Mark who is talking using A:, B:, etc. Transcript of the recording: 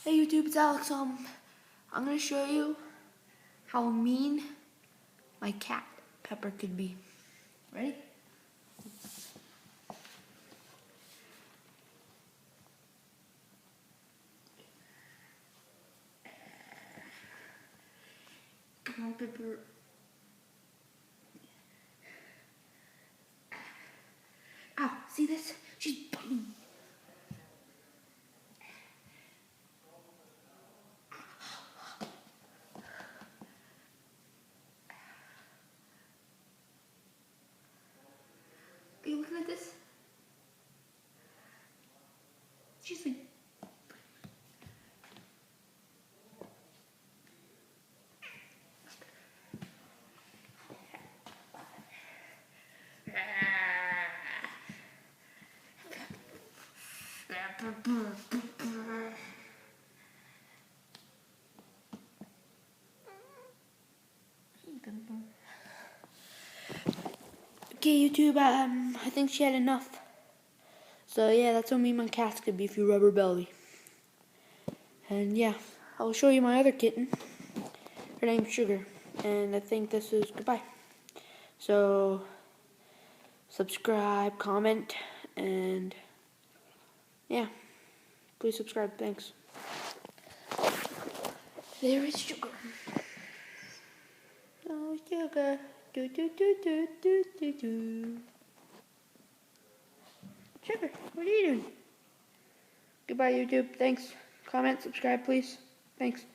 A: Hey YouTube, it's Alex. I'm gonna show you how mean my cat Pepper could be. Ready? Come on, Pepper. Ow! See this? She's biting. Are you looking at this? She's like. Okay, YouTube, I think she had enough. So yeah, that's how mean my cats could be if you rub her belly. And yeah, I'll show you my other kitten. Her name's Sugar. And I think this is goodbye. So, subscribe, comment, and yeah, please subscribe. Thanks. There is Sugar. Oh, Sugar. Do do do do do do do. Sugar, what are you doing? Goodbye, YouTube. Thanks. Comment, subscribe, please. Thanks.